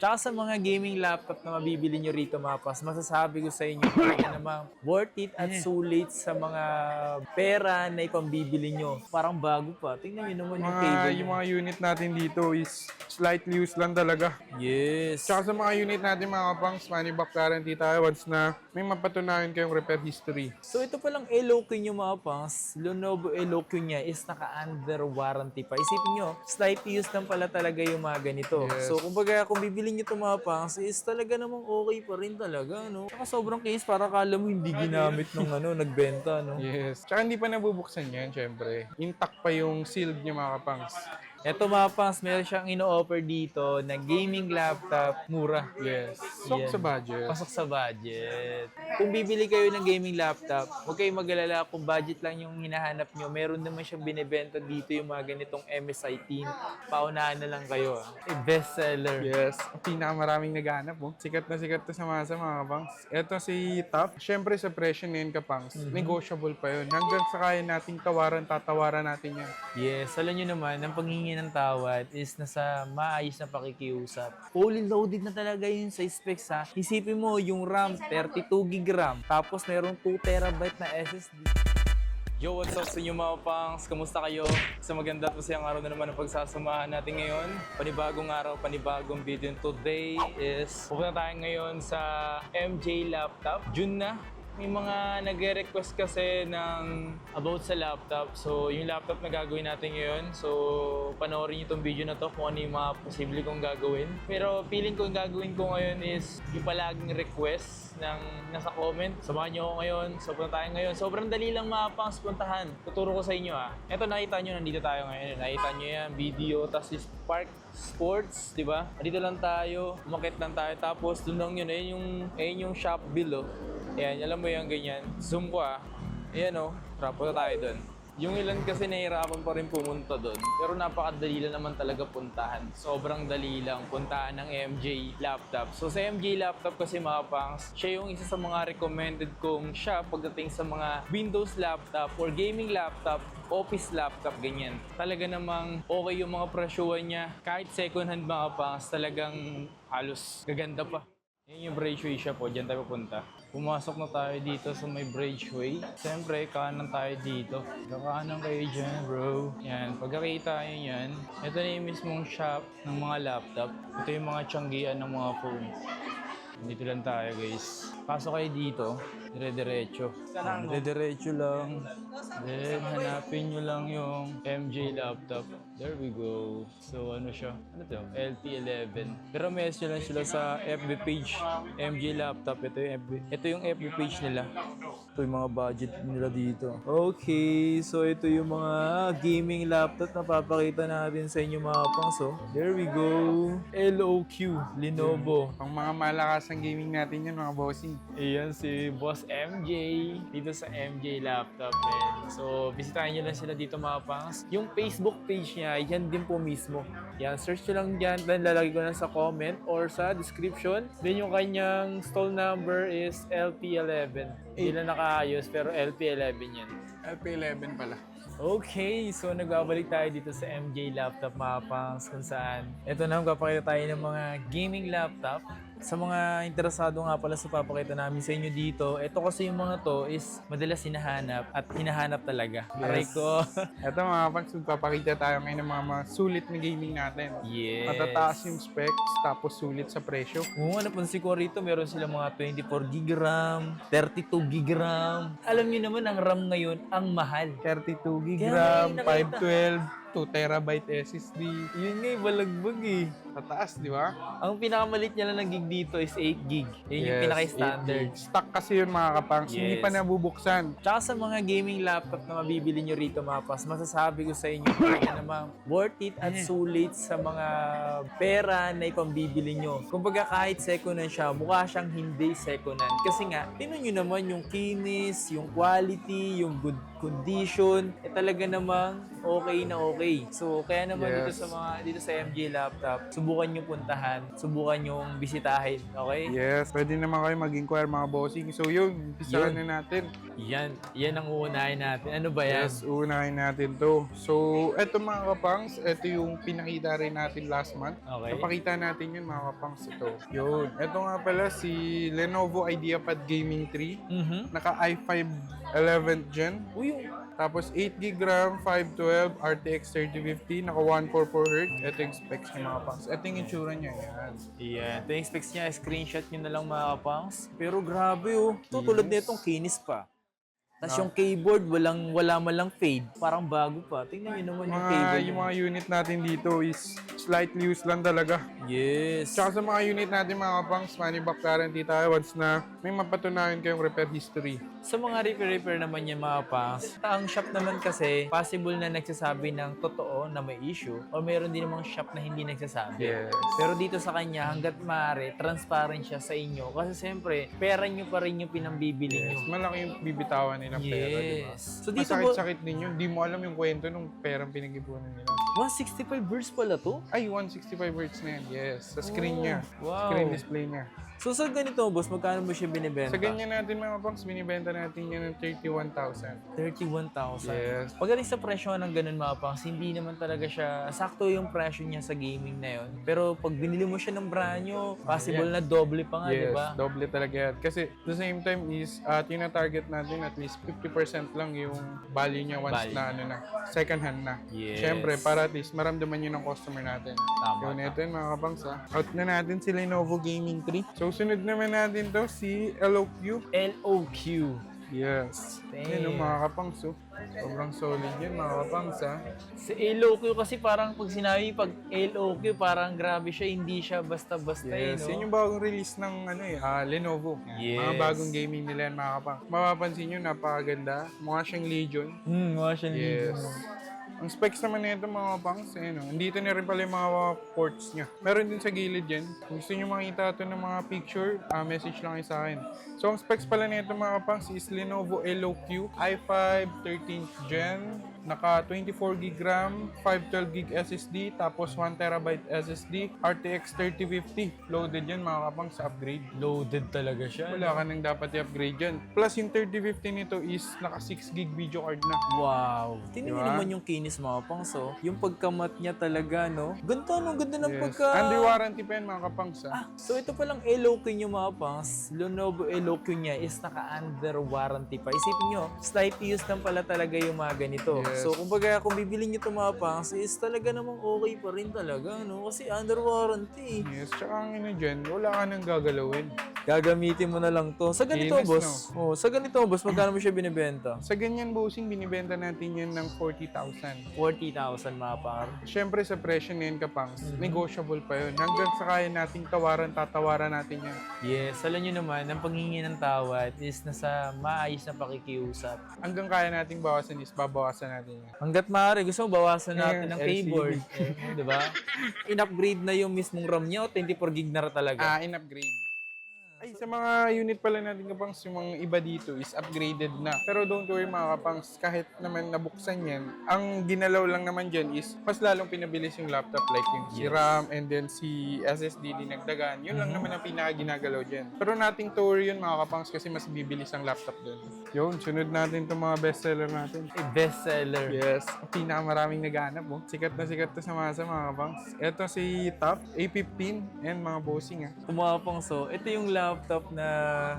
Tsaka sa mga gaming laptop na mabibili nyo rito mga paps, masasabi ko sa inyo talaga namang worth it at sulit sa mga pera na ipambibili nyo. Parang bago pa. Tingnan nyo naman yung cable Yung nyo. mga unit natin dito is slightly used lang talaga. Yes. Tsaka sa mga unit natin mga kapangs, money back guarantee tayo once na may mapatunayan kayong repair history. So ito palang LOQ nyo mga pangs, Lenovo LOQ niya is naka-under warranty pa. Isipin nyo, slight use lang pala talaga yung mga ganito. Yes. So kumbaga kung bibili nyo ito mga pangs, is talaga namang okay pa rin talaga, no? Saka sobrang case para kala mo hindi ginamit nung nagbenta, no? Yes. Tsaka hindi pa nabubuksan yan, syempre. Intact pa yung sealed niya mga kapangs. Ito mga pangs, meron siyang ino-offer dito na gaming laptop, mura. Yes. Sok Yan. sa budget. Pasok sa budget. Kung bibili kayo ng gaming laptop, huwag kayong mag-alala kung budget lang yung hinahanap nyo. Meron naman siyang binibenta dito yung mga ganitong MSI Teen. Paunahan na lang kayo. Best seller. Yes. Ang pinakamaraming naghanap mo. Sikat na sikat to sa masa mga kapangs. Ito si Top. Syempre sa presyo na yun kapangs. Negotiable pa yun. Hanggang sa kaya nating tawaran, tatawaran natin yan. Yes, alam nyo naman, ang panghingi ng tawad is nasa maayos na pakikiusap. Fully loaded na talaga yun sa specs ha. Isipin mo, yung RAM, 32 GB RAM. Tapos merong 2 TB na SSD. Yo, what's up sa inyo mga pangs? Kamusta kayo? Sa maganda at masayang araw na naman ang pagsasamahan natin ngayon. Panibagong araw, panibagong video. Today is, pupunta tayo ngayon sa MJ Laptop. June na. May mga nagre-request kasi ng about sa laptop. So, yung laptop na gagawin natin ngayon. So, panoorin niyo itong video na to kung ano yung mga posible kong gagawin. Pero feeling ko yung gagawin ko ngayon is yung palaging request ng nasa comment. Samahan niyo ako ngayon. So, punta tayo ngayon. Sobrang dali lang mga pangs puntahan. Tuturo ko sa inyo ha. Ito nakita niyo, nandito tayo ngayon. Nakita niyo yan, video. Tapos is Park Sports, di ba? Dito lang tayo. Umakit lang tayo. Tapos, doon lang yun. Ayun yung shop bill, oh. Ayan, alam mo yung ganyan. Zoom ko Ayan punta tayo doon. Yung ilan kasi nahihirapan pa rin pumunta doon. Pero napakadali lang naman talaga puntahan. Sobrang dali lang puntahan ng MJ Laptop. So sa MJ Laptop kasi mga pangs, siya yung isa sa mga recommended kong siya pagdating sa mga Windows laptop or gaming laptop, office laptop, ganyan. Talaga namang okay yung mga presyuhan niya. Kahit second hand mga pangs, talagang halos gaganda pa. Yan yung Bridgeway siya po, dyan tayo pupunta. Pumasok na tayo dito sa may Bridgeway. Siyempre, kanan tayo dito. Kakanan kayo dyan, bro. Yan, pagkakita nyo yan, ito na yung mismong shop ng mga laptop. Ito yung mga tiyanggian ng mga phone. Dito lang tayo, guys. Pasok kayo dito, dire-diretso. Dire-diretso lang. Then, hanapin nyo lang yung MJ Laptop. There we go. So, ano siya? Ano to? LT11. Pero message lang sila sa FB page. MJ Laptop. Ito yung FB page nila. Ito yung mga budget nila dito. Okay. So, ito yung mga gaming laptop na papakita natin sa inyo mga pangs. So, there we go. LOQ. Lenovo. Ang mga malakasang gaming natin yan mga bossing. Ayan si Boss MJ dito sa MJ Laptop, man. So, bisitahin nyo lang sila dito mga pangs. Yung Facebook page niya, yan din po mismo. Yan, search nyo lang dyan. Then, lalagay ko na sa comment or sa description. Then, yung kanyang stall number is LP11. Hindi lang nakaayos, pero LP11 yan. LP11 pala. Okay, so nagbabalik tayo dito sa MJ Laptop mga pangs kung saan. Ito na, magpapakita tayo ng mga gaming laptop. Sa mga interesado nga pala sa papakita namin sa inyo dito, ito kasi yung mga to is madalas hinahanap at hinahanap talaga. Aray ko. Ito mga pangs, magpapakita tayo ngayon ng mga sulit na gaming natin. Yes. Matataas yung specs, tapos sulit sa presyo. Oo, napansin ko rito, meron sila mga 24 GB RAM, 32 GB RAM. Alam niyo naman, ang RAM ngayon, ang mahal. 32 GB Kaya RAM, may nakita. 512, 2 terabyte SSD. Yun nga, balagbag eh. Tataas, di ba? Ang pinakamalit niya lang ng gig dito is 8 GB. Yun yung pinaka-standard. 8 GB. Stock kasi yun mga kapangs, hindi Yes. pa nabubuksan. Tsaka sa mga gaming laptop na mabibili nyo rito mga pas, masasabi ko sa inyo talaga namang worth it at sulit sa mga pera na ipambibili nyo. Kumbaga kahit second hand siya, mukha siyang hindi second hand. Kasi nga, tingnan nyo naman yung kinis, yung quality, yung good condition, talaga namang okay na okay. So, kaya naman Yes. dito sa MJ Laptop, subukan nyo puntahan, subukan nyo bisitahin, okay? Yes, pwede naman kayo mag-inquire mga bossing. So yun, umpisahan Yun. na natin. Yan ang uunahin natin. Ano ba yan? Yes, unahin natin to. So, eto mga kapangs, eto yung pinakita rin natin last month. Okay. Napakita natin yun mga kapangs ito. Yun. Eto nga pala si Lenovo IdeaPad Gaming 3. Naka i5 11th Gen. Uy, Tapos 8GB RAM, 512, RTX 3050, naka 144Hz. Ito yung specs niya mga kapangs. Ito yung itsura niya. Yan. yan. Ito yung specs niya. Screenshot nyo na lang mga kapangs. Pero grabe oh. Ito tulad nitong kinis pa. Tapos yung keyboard, wala man lang fade. Parang bago pa. Tingnan nyo naman yung keyboard. Yung mga unit natin dito is slightly used lang talaga. Yes. Tsaka sa mga unit natin mga kapangs, money back guarantee tayo once na may mapatunayan kayong repair history. Sa mga repair naman yan mga pangs, ang shop naman kasi, possible na nagsasabi ng totoo na may issue or meron din namang shop na hindi nagsasabi. Yes. Pero dito sa kanya, hanggat maaari, transparent siya sa inyo. Kasi siyempre, pera nyo pa rin yung pinambibili Yes. nyo. Malaki yung bibitawan nilang pera, di ba? Yes. So dito Masakit-sakit din yun. Di mo alam yung kwento ng perang pinag-ipunan nila. 165 Hz pala to? Ay, 165 Hz na yan. Yes. Sa screen niya. Wow. Screen display niya. So sa ganito, boss, magkano mo siya binibenta? Sa ganyan natin mga pangs, binibenta natin yan ng 31,000. 31,000. Yes. Pagdating sa presyo ng ganun mga pangs, hindi naman talaga siya sakto yung presyo niya sa gaming na yon. Pero pag binili mo siya ng brand new, possible na doble pa nga, di Yes, ba? doble talaga yan. Kasi the same time is, tina-target natin at least 50% lang yung value niya once Value. na second hand na. Yes. Siyempre, para at least maramdaman yun ng customer natin. Tama. Yun, ito yun mga kapangs ha. Out na natin si Lenovo Gaming 3. So, sunod naman natin to si LOQ. LOQ. Yes. Damn. Yan yung mga kapangs oh. Sobrang solid yun mga kapangs ha. Sa LOQ kasi parang pag sinabi pag LOQ, parang grabe siya, hindi siya basta-basta Yes, no? yun yung bagong release ng Lenovo. Yes. Mga bagong gaming nila yan mga kapangs. Mapapansin nyo, napakaganda. Mukha siyang Legion. Yes. Ang specs naman nito mga pangs, andito na rin pala yung mga ports niya. Meron din sa gilid yan. Kung gusto nyo makita ito ng mga picture, message lang kayo sa akin. So ang specs pala nito mga pangs is Lenovo LOQ i5 13th Gen. Naka 24GB RAM, 512GB SSD, tapos 1TB SSD, RTX 3050. Loaded yan mga kapang sa upgrade. Loaded talaga siya. Wala ka nang dapat i-upgrade yan. Plus yung 3050 nito is naka 6GB video card na. Wow. Tingnan niyo Diba? naman yung kinis mga pangs, oh. Yung pagkamat niya talaga, no? Ganda, no? Ganda ng pagka... Under warranty pa yan mga kapangs So ito palang LOQ nyo mga pangs, Lenovo LOQ niya is naka-under warranty pa. Isipin nyo, slight use lang pala talaga yung mga ganito. Yes. So kumbaga kung bibili nyo ito mga pangs, is talaga namang okay pa rin talaga, no? Kasi under warranty. Yes, tsaka ang dyan, wala ka nang gagalawin. Gagamitin mo na lang to. Sa ganito, Kinis, boss. Oh, sa ganito, boss, magkano mo siya binibenta? Sa ganyan bossing, binibenta natin yan ng 40,000. 40,000 mga par. Siyempre sa presyo na yun kapangs, negotiable pa yun. Hanggang sa kaya nating tatawaran natin yan. Yes, alam nyo naman, ang panghingi ng tawad is nasa maayos na pakikiusap. Hanggang kaya nating bawasan is babawasan natin yan. Hanggat maaari, gusto mo bawasan natin ng LCD. keyboard. Di ba? In-upgrade na yung mismong RAM niya o 24 gig na talaga? In-upgrade. Ay, sa mga unit pala natin kapangs, yung mga iba dito is upgraded na. Pero don't worry mga kapangs, kahit naman nabuksan yan, ang ginalaw lang naman dyan is mas lalong pinabilis yung laptop like yung si RAM and then si SSD dinagdagan. Yun lang naman ang pinaka-ginagalaw dyan. Pero nating tour yun mga kapangs kasi mas bibilis ang laptop dun. Yun, sunod natin itong mga bestseller natin. Bestseller. Yes, ang pinakamaraming naghahanap oh. Sikat na sikat to sa masa mga kapangs. Ito si Top A15 and mga bossing Kumapang so, ito yung laptop na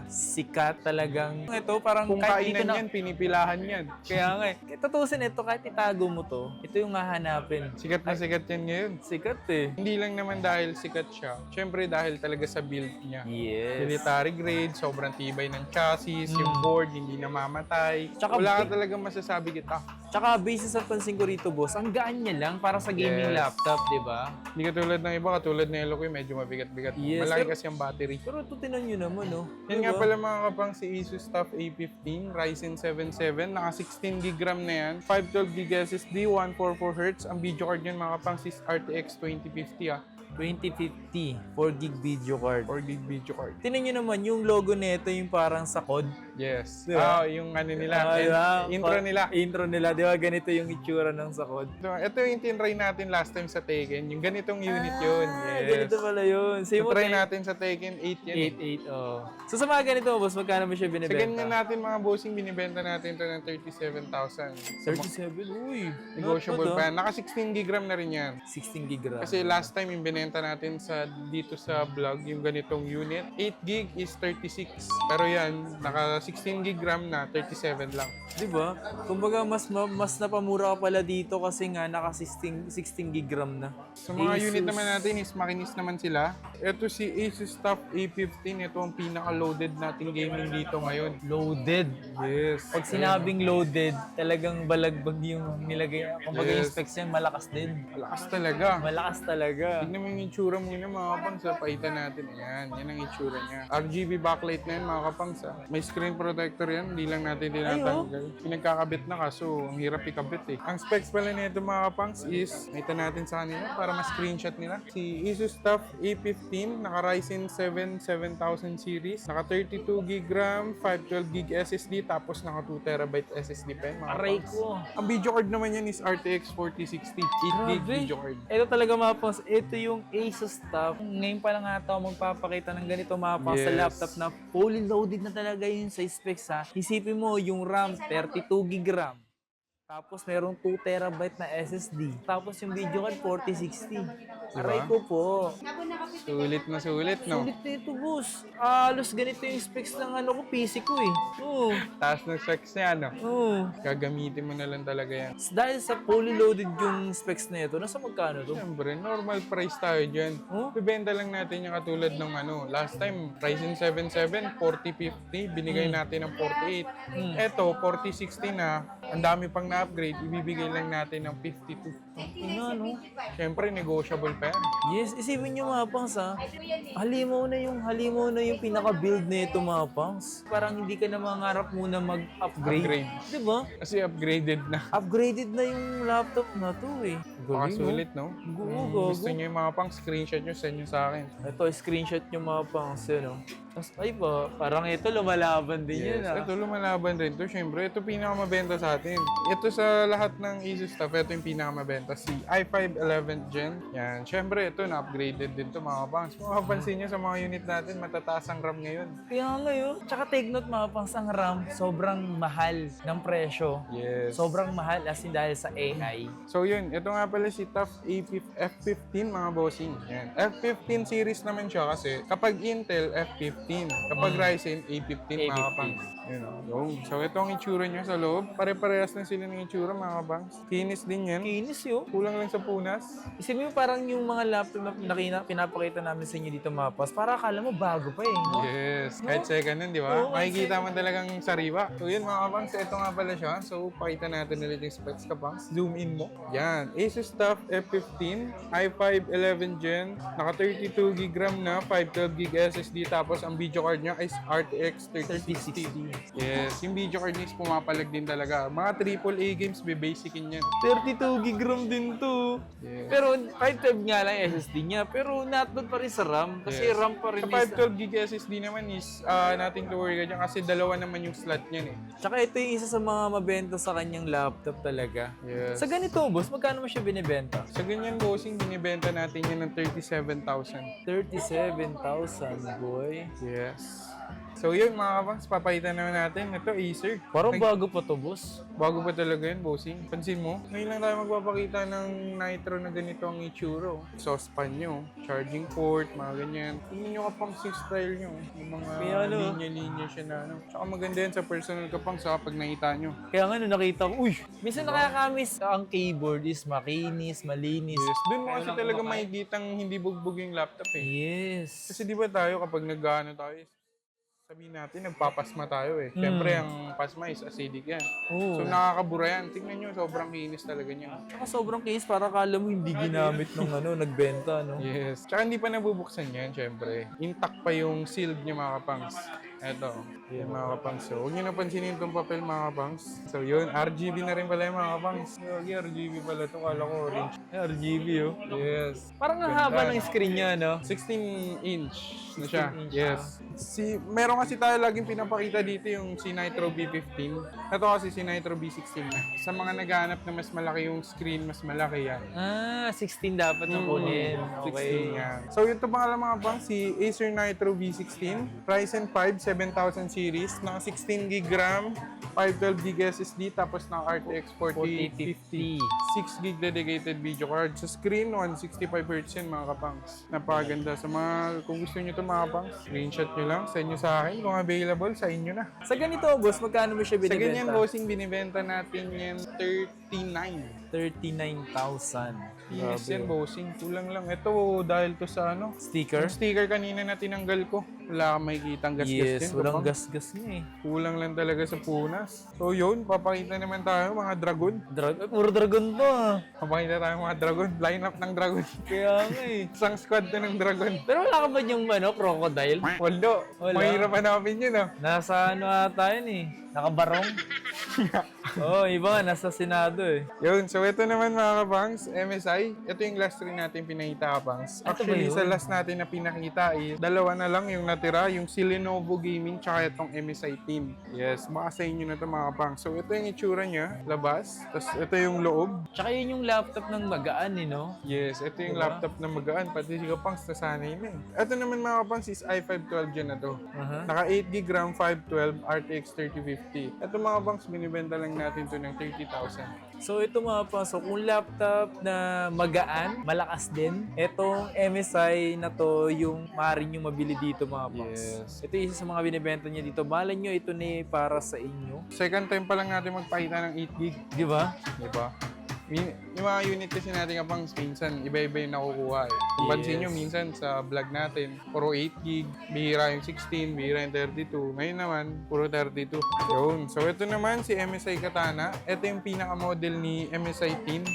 sikat talagang. Ito parang Kung kahit dito kainan na. yan, pinipilahan yan. Kaya nga eh. Tutusin ito, kahit itago mo to, ito yung hahanapin. Sikat na sikat yan ngayon. Sikat eh. Hindi lang naman dahil sikat siya. Siyempre dahil talaga sa build niya. Yes. Military grade, sobrang tibay ng chassis, yung board, hindi namamatay. Tsaka Wala ka talagang masasabi kita. Tsaka basis sa pansin ko rito, boss, ang gaan niya lang para sa gaming Yes. laptop, di ba? Hindi katulad ng iba, katulad ng Eloquent, medyo mabigat-bigat. Yes, Malaki pero- kasi ang battery. Pero ito tinan nyo naman, oh. Yan nga pala mga kapang si Asus TUF A15, Ryzen 7 naka 16GB RAM na yan, 512GB SSD, 144Hz. Ang video card niyan mga kapang is RTX 2050 2050, 4 gig video card. 4GB video card. Tingnan nyo naman, yung logo nito yung parang sa COD. Yes. Diba? Yung ano nila, intro nila. Intro nila, di ba? Ganito yung itsura ng sakod. Ito yung tinry natin last time sa Tekken. Yung ganitong unit yun. Yes. Ganito pala yun. Same Try natin sa Tekken 8 yan. 8-8, oh. So sa mga ganito, boss, magkano mo siya Sa binibenta? ganyan natin mga bossing, binibenta natin ito ng 37,000. 37, uy. Negotiable pa yan. Naka 16 gig RAM na rin yan. 16 gig RAM. Kasi last time yung binenta natin dito sa vlog, yung ganitong unit, 8 gig is 36. Pero yan, naka 16 gig RAM na, 37 lang. Di ba? Kumbaga, mas napamura ka pala dito kasi nga naka 16 gig RAM na. Sa mga unit naman natin is makinis naman sila. Ito si Asus TUF A15. Ito ang pinaka-loaded nating gaming dito ngayon. Loaded. Yes. Pag sinabing loaded, talagang balagbag yung nilagay. Kumbaga yung specs yan, malakas din. Malakas talaga. Malakas talaga. Tignan mo yung itsura muna mga kapangs. Paitan natin. Ayan. Yan ang itsura niya. RGB backlight na yan mga kapangs. May screen protector yan. Hindi lang natin tinatanggal. Pinagkakabit na kaso ang hirap ikabit eh. Ang specs pala nito mga kapangs is ito natin sa kanila para ma-screenshot nila. Si Asus TUF A15 naka Ryzen 7 7000 series. Naka 32 gig RAM, 512 gig SSD tapos naka 2 terabyte SSD pa yan mga Aray kapangs. ko. Ang video card naman yan is RTX 4060. 8 gig Grabe. video card. Ito talaga mga pangs, ito yung Asus TUF. Ngayon pa lang ata ako magpapakita ng ganito mga pangs sa Yes. laptop na fully loaded na talaga yun sa specs ha. Isipin mo yung RAM, 32 gig RAM. Tapos merong 2 terabyte na SSD. Tapos yung video card 4060. Aray ko po. Sulit na sulit, no? Sulit na ito, boss. Halos ganito yung specs ng ano ko, PC ko eh. Oo. Taas ng specs niya, no? Oo. Gagamitin mo na lang talaga yan. Dahil sa fully loaded yung specs na ito, nasa magkano to? Siyempre, normal price tayo dyan. Oh? Bibenta lang natin yung katulad ng ano. Last time, Ryzen 7 7, 4050, binigay natin ng 48. Eto, 4060 na, ang dami pang na-upgrade, ibibigay lang natin ng 52. Ina, no? Siyempre, negotiable pa yan. Yes, isipin nyo mga pangs ha. Halimaw na yung pinaka-build na ito mga pangs. Parang hindi ka na mangarap muna mag-upgrade. Upgrade. Diba? Kasi upgraded na. Upgraded na yung laptop na to eh. Pakasulit, no? Gago. Gusto nyo yung mga pang screenshot nyo, send nyo sa akin. Ito, screenshot nyo mga pangs yun, no? Tapos, ay ba, parang ito lumalaban din yun ah. Ito lumalaban rin to. Siyempre, ito pinakamabenta sa atin. Ito sa lahat ng Asus stuff, ito yung pinakamabenta. Si i5 11th Gen. Yan. Siyempre, ito na-upgraded din to mga pangs. Kung mapapansin nyo sa mga unit natin, matataas ang RAM ngayon. Kaya ngayon, tsaka take note mga pangs, ang RAM, sobrang mahal ng presyo. Yes. Sobrang mahal as in dahil sa AI. So yun, ito nga pala si TUF F15 mga bossing. Yan. F15 series naman siya kasi kapag Intel F15, kapag Ryzen A15 mga kapangs. Yun, oh. So ito ang itsura niya sa loob. Pare-parehas na sila ng itsura mga kapangs. Kinis din yan. Kinis yun. Kulang lang sa punas. Isipin mo parang yung mga laptop na pinapakita namin sa inyo dito mga pas, para akala mo bago pa eh. No? Yes. Kahit second nun, di ba? Oo, Makikita mo talagang sariwa. So yun mga kapangs, ito nga pala siya. So pakita natin ulit yung specs kapangs. Zoom in mo. Yan. Asus TUF F15, i5 11 Gen, naka 32 gig RAM na, 512 gig SSD, tapos ang video card niya is RTX 3060. Yes. Yung video card niya is pumapalag din talaga. Mga AAA games, be-basicin yan. 32 gig RAM din to. Yes. Pero 512 nga lang SSD niya, pero not pa rin sa RAM. Kasi Yes. RAM pa rin Sa 512 gig SSD naman is nothing to worry ka dyan kasi dalawa naman yung slot niyan eh. Tsaka ito yung isa sa mga mabenta sa kanyang laptop talaga. Yes. Sa ganito, boss, magkano mo siya binibenta? Sa ganyan bossing, binibenta natin yan ng 37,000. 37,000, boy. Yes. So yun mga kapangs, papalitan naman natin. Ito, Acer. Parang bago pa to, boss. Bago pa talaga yun, bossing. Pansin mo, ngayon lang tayo magpapakita ng Nitro na ganito ang itsura. Saucepan nyo, charging port, mga ganyan. Tingnan nyo kapangs yung style nyo. Yung mga Kaya ano? linya-linya siya na ano. Tsaka maganda yan sa personal kapangs ha, pag nakita nyo. Kaya nga nung nakita ko, uy, minsan nakakamiss ang keyboard is makinis, malinis. Yes, dun mo kasi talaga makikitang hindi bugbog yung laptop eh. Yes. Kasi di ba tayo kapag nag-ano tayo, sabihin natin, nagpapasma tayo eh. Siyempre, ang pasma is acidic yan. Oo. So, nakakabura yan. Tingnan nyo, sobrang kinis talaga niya. Tsaka sobrang case para kala mo hindi ginamit nung nagbenta, no? Yes. Tsaka hindi pa nabubuksan yan, siyempre. Intact pa yung sealed niya mga kapangs. Eto, yung mga kapangs. So, huwag nyo napansinin itong papel mga kapangs. So, yun, RGB na rin pala yung mga kapangs. Okay, RGB pala ito. Kala ko orange. RGB, oh. Yes. Parang ang haba ng screen niya, no? 16-inch na siya. 16 inch, Yes. Meron kasi tayo laging pinapakita dito yung si Nitro B15. Ito kasi si Nitro B16 na. Sa mga naghahanap na mas malaki yung screen, mas malaki yan. 16 dapat na kunin. 16 yan. So, ito pangalan mga pang, si Acer Nitro V16, Ryzen 5 7000 series, naka 16 GB RAM, 512 GB SSD, tapos naka RTX 4050. 6 GB dedicated video card. Sa screen, 165Hz yan mga kapangs. Napakaganda. Sa mga, kung gusto nyo ito mga kapangs, screenshot nyo lang, send nyo sa akin. Kung available, sa inyo na. Sa ganito, boss, magkano mo siya Sa binibenta? ganyan, bossing, binibenta natin yan 39. 39,000. Yes, yan, bossing. Kulang lang. Ito, dahil to sa ano, Sticker? yung sticker kanina na tinanggal ko. Wala kang makikita ang gas-gas Yes, din. walang kapag gas-gas niya eh. kulang lang talaga sa punas. So yun, papakita naman tayo mga dragon. Puro dragon to ah. Papakita tayo mga dragon. Line up ng dragon. Kaya nga eh. Isang squad to ng dragon. Pero wala ka ba yung crocodile? Waldo. Wala. Mahirap hanapin yun ah. Nasa ano ata yun eh. Nakabarong. Oo, iba nga, nasa Senado eh. Yun, so ito naman mga kapangs, MSI. Ito yung last rin natin pinakita kapangs. Ito ba Actually, yun? sa last natin na pinakita eh, dalawa na lang yung natira, yung si Lenovo Gaming tsaka itong MSI Team. Yes, baka sa inyo na ito mga kapangs. So ito yung itsura niya, labas. Tapos ito yung loob. Tsaka yun yung laptop ng magaan eh, no? Yes, ito yung Diba? laptop na magaan. Pati si kapangs, nasanay na eh. Ito naman mga kapangs is i5-12 Gen na to. Naka 8GB RAM 512 RTX 3050. Ito mga kapangs, binibenta lang natin to ng 30,000. So ito mga paso, kung laptop na magaan, malakas din, etong MSI na to yung maaaring yung mabili dito mga paps. Yes. Ito yung isa sa mga binibenta niya dito. Bahala nyo, ito na para sa inyo. Second time pa lang natin magpakita ng 8GB. Di ba? Diba? Yung mga unit kasi natin kapang minsan, iba-iba yung nakukuha eh. Kung pansin nyo, minsan sa vlog natin, puro 8GB, bihira yung 16, bihira yung 32. Ngayon naman, puro 32. Yun. So, ito naman si MSI Katana. Ito yung pinaka-model ni MSI Team.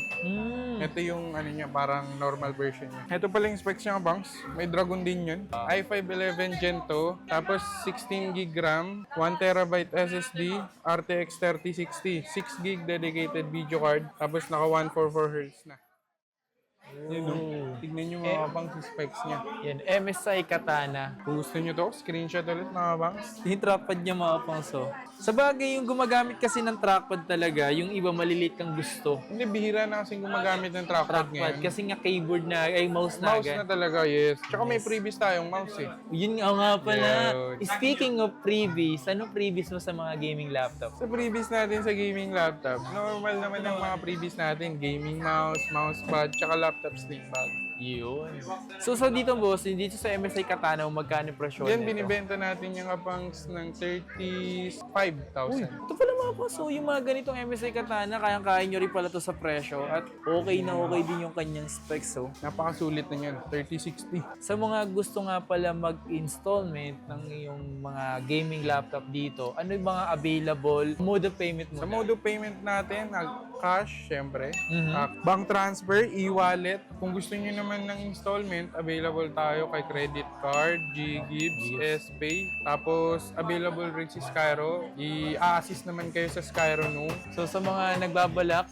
Ito yung ano niya, parang normal version niya. Ito pala yung specs niya kabangs. May Dragon din yun. i5-11 Gen 2, tapos 16GB RAM, 1TB SSD, RTX 3060, 6GB dedicated video card, tapos naka 144Hz na. Yun, no? Tignan nyo mga kabangs yung specs niya. Yan, MSI Katana. Kung gusto nyo to, screenshot ulit mga kabangs. Yung trackpad niya mga pangso. Sa bagay, yung gumagamit kasi ng trackpad talaga, yung iba maliliit kang gusto. Hindi, bihira na kasing gumagamit ng trackpad ngayon. Kasi nga keyboard na, ay mouse na Mouse na talaga, yes. Tsaka may previous tayong mouse eh. Yun nga pala. Yun. Speaking of freebies, ano freebies mo sa mga gaming laptop? Sa previous natin sa gaming laptop, normal naman ang mga previous natin. Gaming mouse, mousepad, tsaka laptop sling bag. Yun. So dito boss, dito sa MSI Katana, magkano presyo Yan, nito? binibenta natin yung kapangs ng 35,000. Ito pala mga boss, so yung mga ganitong MSI Katana, kayang-kaya nyo rin pala to sa presyo at okay na okay din yung kanyang specs. So. Napakasulit na yan, 3060. Sa mga gusto nga pala mag-installment ng yung mga gaming laptop dito, ano yung mga available mode of payment mo? Sa mode of payment natin, cash, syempre. Mhm. Bank transfer, e-wallet. Kung gusto niyo naman ng installment, available tayo kay credit card, G-Gibbs, S-Pay. Tapos, available rin si Skyro. I-assist naman kayo sa Skyro no. So sa mga nagbabalak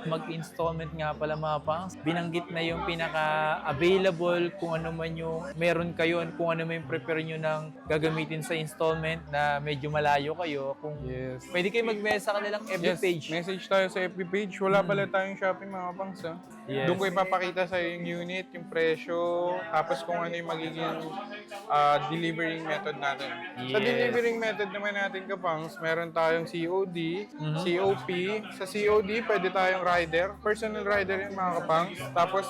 mag-installment nga pala mga pangs, binanggit na yung pinaka-available kung ano man yung meron kayo, kung ano man yung prepare nyo ng gagamitin sa installment na medyo malayo kayo. Kung Yes. pwede kayo mag-message sa kanilang FB Yes, page. message tayo sa FB page. Wala pala tayong shopping mga pangs ha. Yes. Doon ko ipapakita sa yung unit, yung presyo, tapos kung ano yung magiging delivering method natin. Sa Yes. delivering method naman natin kapangs, meron tayong COD, COP. Sa COD, pwede tayong rider. Personal rider yung mga kapangs. Tapos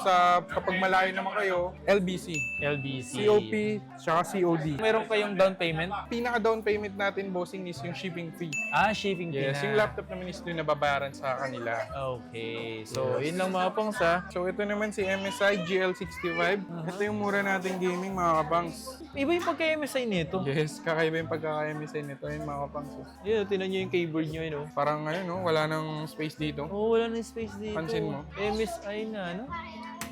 kapag malayo naman kayo, LBC. LBC. COP, tsaka COD. Meron kayong down payment? Pinaka-down payment natin, bossing, is yung shipping fee. Shipping fee Yes, na. yung laptop naman is doon nababayaran sa kanila. Okay. So, yun lang mga pangs ha. So ito naman si MSI GL65. Ito yung mura nating gaming mga kapangs. Iba yung pagka-MSI nito. Yes, kakaiba yung pagkaka-MSI nito yung mga kapangs. Yun, tinan nyo yung keyboard nyo, no? Parang ngayon, no, wala nang space dito. Oh, wala na space dito. Pansin mo? MSI na, ano?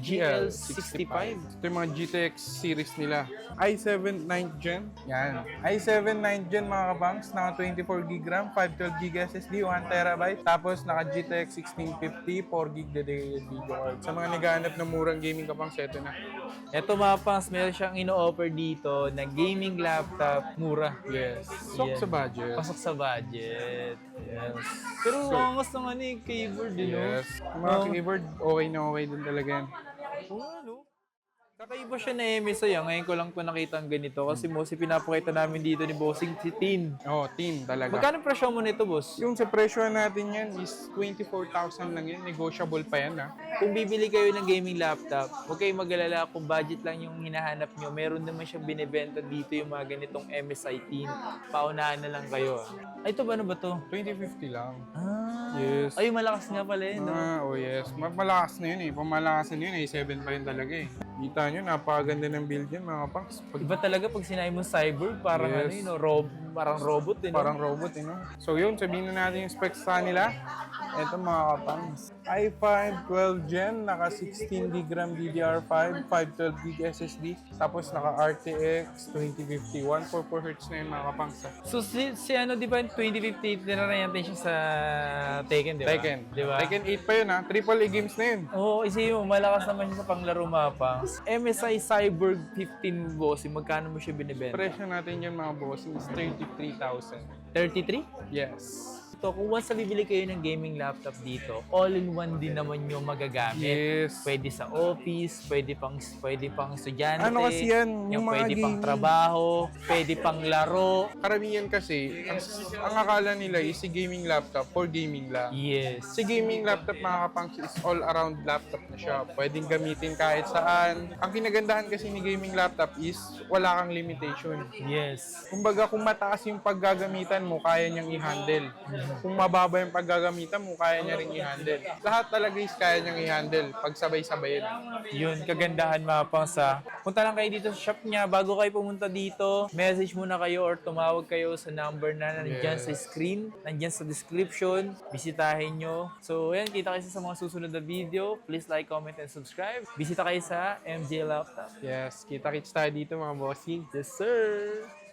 GL65. Ito yung mga GTX series nila. i7 9th Gen. Yan. i7 9th Gen mga kabangs. Naka 24GB RAM, 512GB SSD, 1TB. Tapos naka GTX 1650, 4GB dedicated video card. Sa mga naghahanap ng murang gaming kabangs, ito na. Ito mga pangs, meron siyang ino-offer dito na gaming laptop, mura. Yes. Sok Yan. sa budget. Pasok sa budget. Yes. Pero angas ng ano yung keyboard, you know? Yes. Yung mga keyboard, okay na okay din talaga yan. Oo, ano? Kakaiba siya na MSI. Ngayon ko lang po nakita ang ganito kasi mostly pinapakita namin dito ni Bossing si Tin. Oh, team talaga. Magkano presyo mo nito, boss? Yung sa presyo natin yan is 24,000 lang yan. Negotiable pa yan, ha? Kung bibili kayo ng gaming laptop, huwag kayong mag-alala kung budget lang yung hinahanap nyo. Meron naman siyang binibenta dito yung mga ganitong MSI Tin. Paunahan na lang kayo. Ay, ito ba ano ba to? 2050 lang. Ah, Yes. ay malakas nga pala eh, no? Oh yes. Malakas na yun eh. Pamalakas na yun eh. 7 pa rin talaga eh. Kita nyo, napakaganda ng build yan mga pangs. Iba talaga pag sinabi mo cyborg, parang Yes. ano yun, no? Parang robot eh, no? Parang robot eh, no? So yun, sabihin na natin yung specs sa nila. Ito mga kapangs. i5 12 Gen, naka 16GB RAM DDR5, 512GB SSD. Tapos naka RTX 2050, 144Hz na yun mga kapangs. So si ano, di ba 2050, tinarayan natin siya sa Tekken, di ba? Tekken. Di ba? Tekken 8 pa yun ha. AAA games na yun. Oo, isipin mo, malakas naman siya sa panglaro mapa. MSI Cyborg 15 boss, magkano mo siya binibenta? Presyo natin yun mga boss is 33,000. 33? Yes. So kung once na bibili kayo ng gaming laptop dito, all-in-one din naman yung magagamit. Yes. Pwede sa office, pwede pang estudyante. Ano kasi yan, yung mga pwede pang gaming. trabaho, pwede pang laro. Karamihan kasi, ang akala nila is si gaming laptop for gaming lang. Yes. Si gaming laptop mga kapangs is all around laptop na siya. Pwedeng gamitin kahit saan. Ang kinagandahan kasi ni gaming laptop is wala kang limitation. Yes. Kumbaga kung mataas yung paggagamitan mo, kaya niyang i-handle. Kung mababa yung paggagamitan mo, kaya niya rin i-handle. Lahat talaga is kaya niyang i-handle pag sabay-sabayin. Yun, kagandahan mga pangsa. Punta lang kayo dito sa shop niya. Bago kayo pumunta dito, message muna kayo or tumawag kayo sa number na nandyan sa screen, nandyan sa description. Bisitahin nyo. So, yan, kita kayo sa mga susunod na video. Please like, comment, and subscribe. Bisita kayo sa MJ Laptop. Yes, kita-kits tayo dito mga bossing. Yes, sir!